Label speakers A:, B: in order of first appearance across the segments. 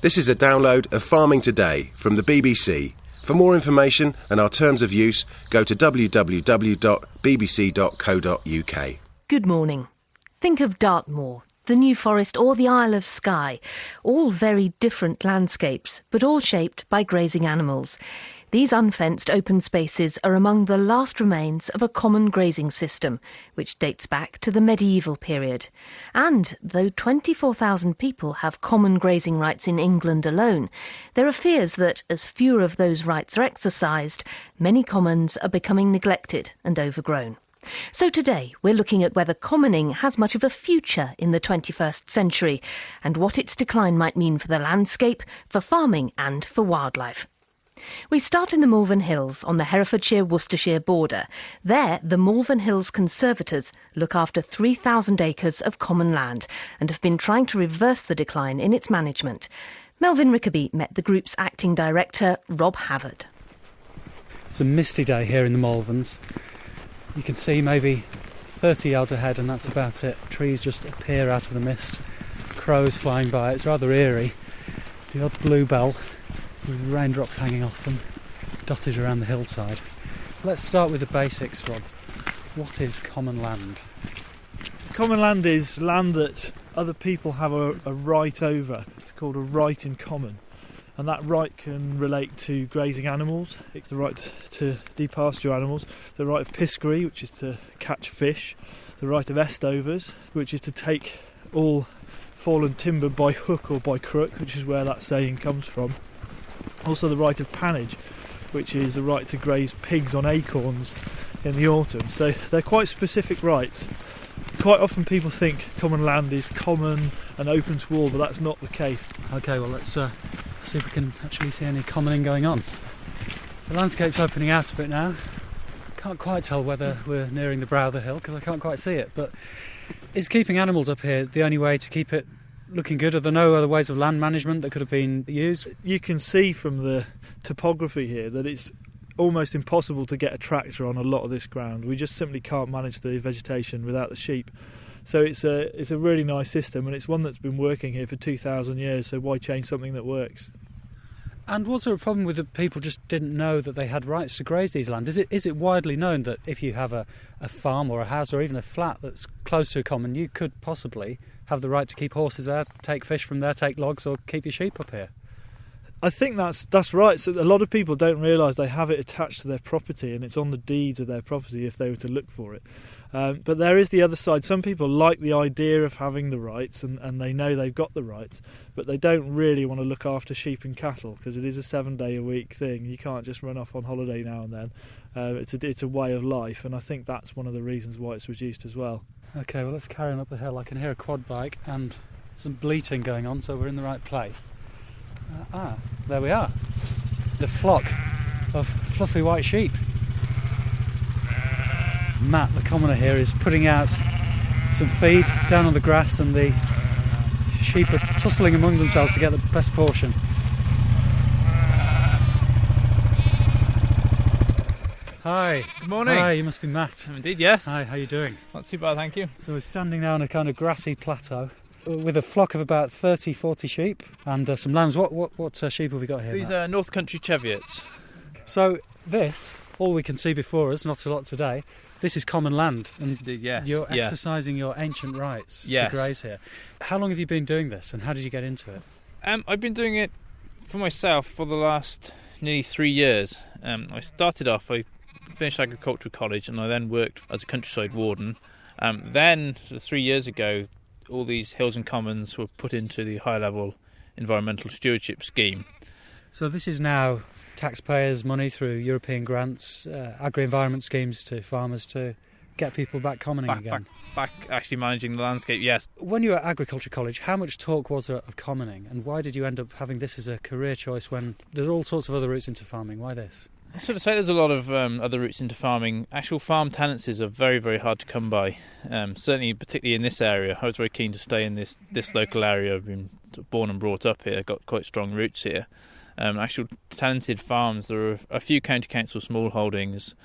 A: This is a download of Farming Today from the BBC. For more information and our terms of use, go to www.bbc.co.uk.
B: Good morning. Think of Dartmoor, the New Forest or the Isle of Skye. All very different landscapes, but all shaped by grazing animals. These unfenced open spaces are among the last remains of a common grazing system, which dates back to the medieval period. And though 24,000 people have common grazing rights in England alone, there are fears that, as fewer of those rights are exercised, many commons are becoming neglected and overgrown. So today we're looking at whether commoning has much of a future in the 21st century and what its decline might mean for the landscape, for farming and for wildlife. We start in the Malvern Hills on the Herefordshire-Worcestershire border. There, the Malvern Hills Conservators look after 3,000 acres of common land and have been trying to reverse the decline in its management. Melvyn Rickaby met the group's acting director, Rob Havard.
C: It's a misty day here in the Malverns. You can see maybe 30 yards ahead and that's about it. Trees just appear out of the mist, crows flying by. It's rather eerie. The odd bluebell with raindrops hanging off them, dotted around the hillside. Let's start with the basics, Rob. What is common land?
D: Common land is land that other people have a right over. It's called a right in common. And that right can relate to grazing animals. It's the right to depasture animals, the right of piscary, which is to catch fish, the right of estovers, which is to take all fallen timber by hook or by crook, which is where that saying comes from. Also the right of pannage, which is the right to graze pigs on acorns in the autumn. So they're quite specific rights. Quite often people think common land is common and open to all, but that's not the case.
C: OK, well let's see if we can actually see any commoning going on. The landscape's opening out a bit now. Can't quite tell whether we're nearing the brow of the hill because I can't quite see it, but is keeping animals up here the only way to keep it looking good? Are there no other ways of land management that could have been used?
D: You can see from the topography here that it's almost impossible to get a tractor on a lot of this ground. We just simply can't manage the vegetation without the sheep. So it's a really nice system, and it's one that's been working here for 2,000 years, so why change something that works?
C: And was there a problem with the people just didn't know that they had rights to graze these land? Is it widely known that if you have a farm or a house or even a flat that's close to a common, you could possibly have the right to keep horses there, take fish from there, take logs, or keep your sheep up here?
D: I think that's right. So a lot of people don't realise they have it attached to their property, and it's on the deeds of their property if they were to look for it. But there is the other side. Some people like the idea of having the rights, and they know they've got the rights, but they don't really want to look after sheep and cattle because it is a 7-day-a-week thing. You can't just run off on holiday now and then. It's a way of life, and I think that's one of the reasons why it's reduced as well.
C: OK, well let's carry on up the hill. I can hear a quad bike and some bleating going on, so we're in the right place. There we are. The flock of fluffy white sheep. Matt, the commoner here, is putting out some feed down on the grass, and the sheep are tussling among themselves to get the best portion. Hi.
E: Good morning.
C: Hi, you must be Matt.
E: Indeed, yes.
C: Hi, how are you doing?
E: Not too bad, thank you.
C: So we're standing now on a kind of grassy plateau with a flock of about 30-40 sheep and some lambs. What sheep have we got here,
E: These
C: Matt?
E: are North Country Cheviots.
C: So this, all we can see before us, not a lot today, this is common land, and
E: Indeed, yes.
C: you're exercising your ancient rights to graze here. How long have you been doing this, and how did you get into it?
E: I've been doing it for myself for the last nearly 3 years. I started off, I finished agricultural college, and I then worked as a countryside warden. Then, sort of 3 years ago, all these hills and commons were put into the high-level environmental stewardship scheme.
C: So this is now taxpayers' money through European grants, agri-environment schemes to farmers to get people back commoning again.
E: Back actually managing the landscape, yes.
C: When you were at agriculture college, how much talk was there of commoning, and why did you end up having this as a career choice when there's all sorts of other routes into farming? Why this?
E: I sort of say there's a lot of other routes into farming. Actual farm tenancies are very, very hard to come by. Certainly, particularly in this area. I was very keen to stay in this local area. I've been born and brought up here, got quite strong roots here. Actual tenanted farms, there are a few county council small holdings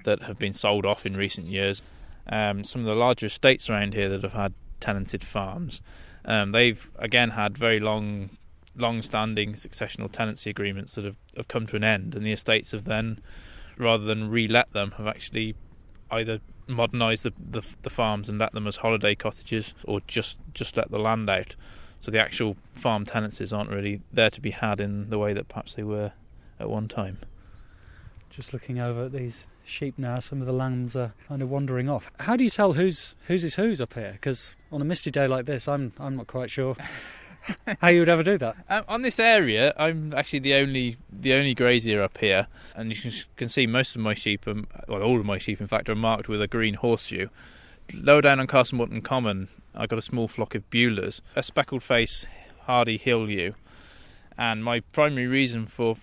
E: that have been sold off in recent years. Some of the larger estates around here that have had tenanted farms, they've again had very long long-standing successional tenancy agreements that have come to an end, and the estates have then, rather than re-let them, have actually either modernised the farms and let them as holiday cottages, or just let the land out. So the actual farm tenancies aren't really there to be had in the way that perhaps they were at one time.
C: Just looking over at these sheep now, some of the lambs are kind of wandering off. How do you tell who's is who's up here? Because on a misty day like this, I'm not quite sure how you would ever do that.
E: On this area, I'm actually the only grazier up here, and you can see most of my sheep, all of my sheep, in fact, are marked with a green horseshoe. Lower down on Castle Morton Common, I've got a small flock of Beulahs, a speckled face hardy hill ewe, and my primary reason for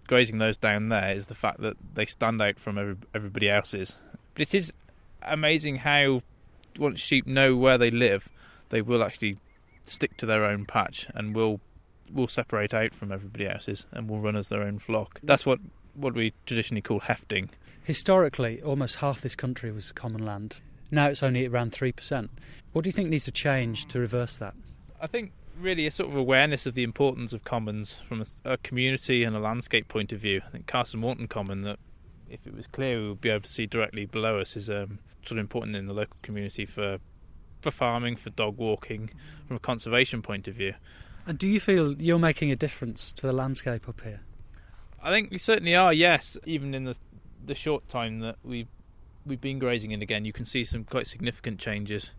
E: grazing those down there is the fact that they stand out from everybody else's. But it is amazing how once sheep know where they live, they will actually stick to their own patch and will separate out from everybody else's and will run as their own flock. That's what we traditionally call hefting.
C: Historically, almost half this country was common land. Now it's only around 3%. What do you think needs to change to reverse that?
E: I think really a sort of awareness of the importance of commons from a community and a landscape point of view. I think Castle Morton Common, that if it was clear we would be able to see directly below us, is sort of important in the local community for farming, for dog walking, from a conservation point of view.
C: And do you feel you're making a difference to the landscape up here?
E: I think we certainly are, yes. Even in the short time that we've been grazing in again, you can see some quite significant changes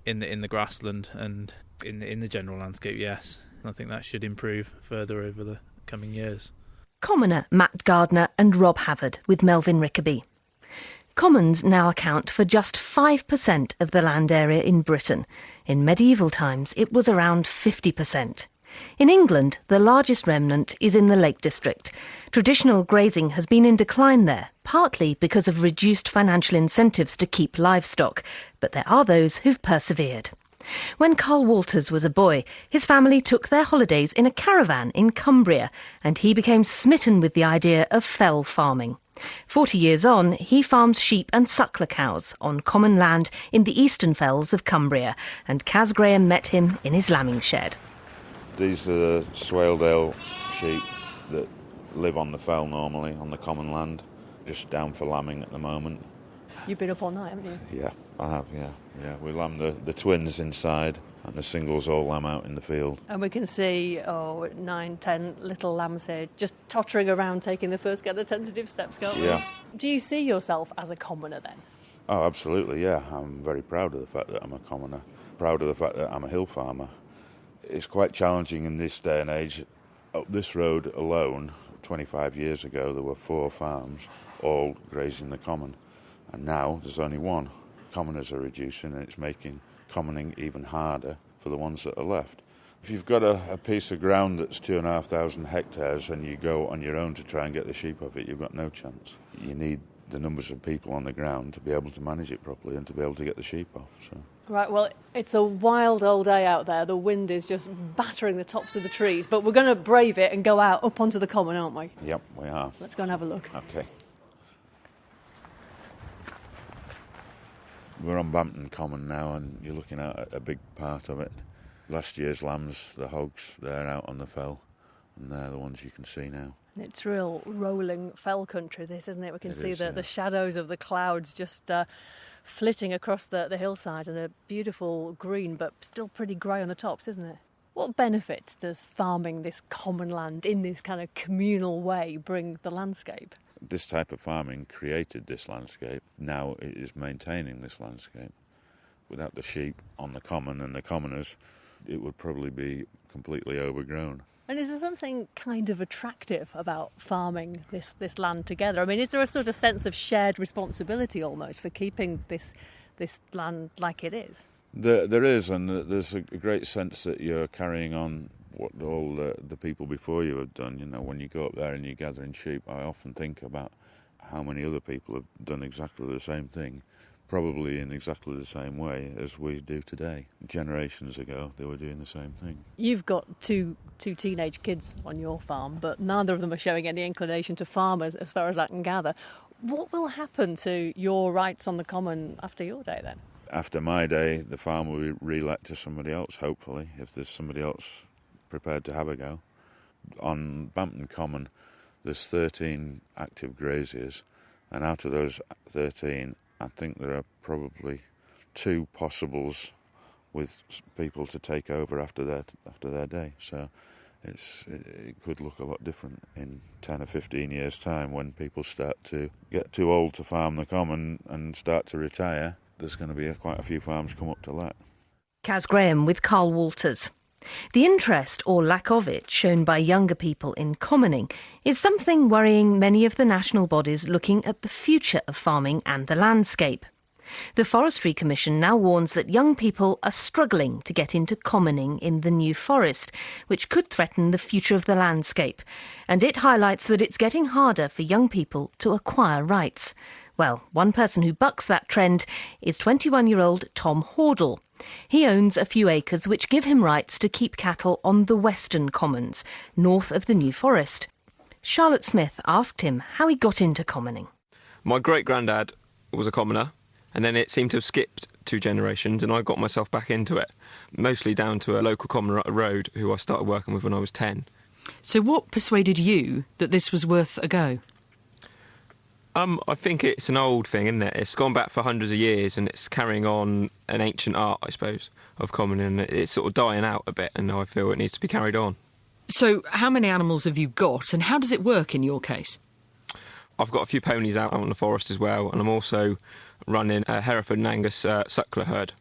E: in the grassland and in the general landscape, yes. And I think that should improve further over the coming years.
B: Commoner Matt Gardner and Rob Havard with Melvin Rickaby. Commons now account for just 5% of the land area in Britain. In medieval times, it was around 50%. In England, the largest remnant is in the Lake District. Traditional grazing has been in decline there, partly because of reduced financial incentives to keep livestock, but there are those who've persevered. When Carl Walters was a boy, his family took their holidays in a caravan in Cumbria, and he became smitten with the idea of fell farming. 40 years on, he farms sheep and suckler cows on common land in the eastern fells of Cumbria, and Kaz Graham met him in his lambing shed.
F: These are the Swaledale sheep that live on the fell normally, on the common land, just down for lambing at the moment.
G: You've been up all night, haven't you?
F: Yeah, I have, yeah. We lamb the twins inside and the singles all lamb out in the field.
G: And we can see 9, 10 little lambs here just tottering around taking the first kind of tentative steps, can't we?
F: Yeah.
G: Do you see yourself as a commoner then?
F: Oh, absolutely, yeah. I'm very proud of the fact that I'm a commoner, proud of the fact that I'm a hill farmer. It's quite challenging in this day and age. Up this road alone, 25 years ago, there were 4 farms, all grazing the common. And now there's only one. Commoners are reducing, and it's making commoning even harder for the ones that are left. If you've got a piece of ground that's 2,500 hectares and you go on your own to try and get the sheep off it, you've got no chance. You need the numbers of people on the ground to be able to manage it properly and to be able to get the sheep off. So.
G: Right, well, it's a wild old day out there. The wind is just battering the tops of the trees, but we're going to brave it and go out up onto the common, aren't we?
F: Yep, we are.
G: Let's go and have a look.
F: Okay. We're on Bampton Common now, and you're looking at a big part of it. Last year's lambs, the hogs, they're out on the fell, and they're the ones you can see now.
G: It's real rolling fell country, this, isn't it? We can see
F: is,
G: the shadows of the clouds just flitting across the hillside, and a beautiful green, but still pretty grey on the tops, isn't it? What benefits does farming this common land in this kind of communal way bring the landscape?
F: This type of farming created this landscape. Now it is maintaining this landscape. Without the sheep on the common and the commoners, it would probably be completely overgrown.
G: And is there something kind of attractive about farming this land together? I mean, is there a sort of sense of shared responsibility almost for keeping this land like it is?
F: There is, and there's a great sense that you're carrying on what all the people before you have done. You know, when you go up there and you're gathering sheep, I often think about how many other people have done exactly the same thing, probably in exactly the same way as we do today. Generations ago, they were doing the same thing.
G: You've got two teenage kids on your farm, but neither of them are showing any inclination to farm as far as I can gather. What will happen to your rights on the common after your day then?
F: After my day, the farm will be re-let to somebody else, hopefully, if there's somebody else prepared to have a go. On Bampton Common, there's 13 active graziers, and out of those 13, I think there are probably 2 possibles with people to take over after their day. So it could look a lot different in 10 or 15 years' time when people start to get too old to farm the common and start to retire. There's going to be quite a few farms come up to let.
B: Kaz Graham with Carl Walters. The interest, or lack of it, shown by younger people in commoning is something worrying many of the national bodies looking at the future of farming and the landscape. The Forestry Commission now warns that young people are struggling to get into commoning in the New Forest, which could threaten the future of the landscape. And it highlights that it's getting harder for young people to acquire rights. Well, one person who bucks that trend is 21-year-old Tom Hordle. He owns a few acres which give him rights to keep cattle on the Western Commons, north of the New Forest. Charlotte Smith asked him how he got into commoning.
H: My great-granddad was a commoner, and then it seemed to have skipped 2 generations, and I got myself back into it, mostly down to a local commoner up the road who I started working with when I was 10.
I: So what persuaded you that this was worth a go?
H: I think it's an old thing, isn't it? It's gone back for hundreds of years, and it's carrying on an ancient art, I suppose, of commoning, and it's sort of dying out a bit, and I feel it needs to be carried on.
I: So how many animals have you got, and how does it work in your case?
H: I've got a few ponies out in the forest as well, and I'm also running a Hereford and Angus suckler herd.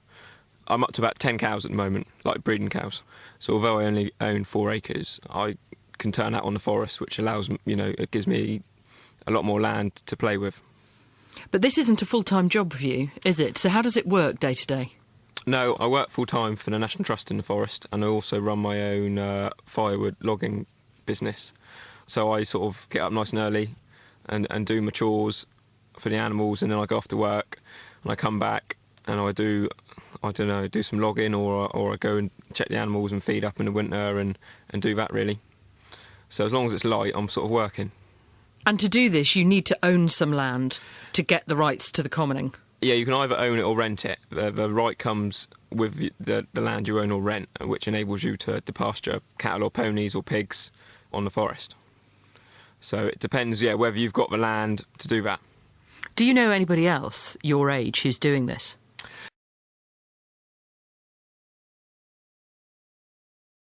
H: I'm up to about 10 cows at the moment, like breeding cows. So although I only own 4 acres, I can turn out on the forest, which allows, it gives me a lot more land to play with.
I: But this isn't a full-time job for you, is it? So how does it work day to day?
H: No, I work full-time for the National Trust in the Forest, and I also run my own firewood logging business. So I sort of get up nice and early and do my chores for the animals, and then I go off to work, and I come back and I do some logging, or I go and check the animals and feed up in the winter and do that, really. So as long as it's light, I'm sort of working.
I: And to do this, you need to own some land to get the rights to the commoning.
H: Yeah, you can either own it or rent it. The right comes with the land you own or rent, which enables you to pasture cattle or ponies or pigs on the forest. So it depends, whether you've got the land to do that.
I: Do you know anybody else your age who's doing this?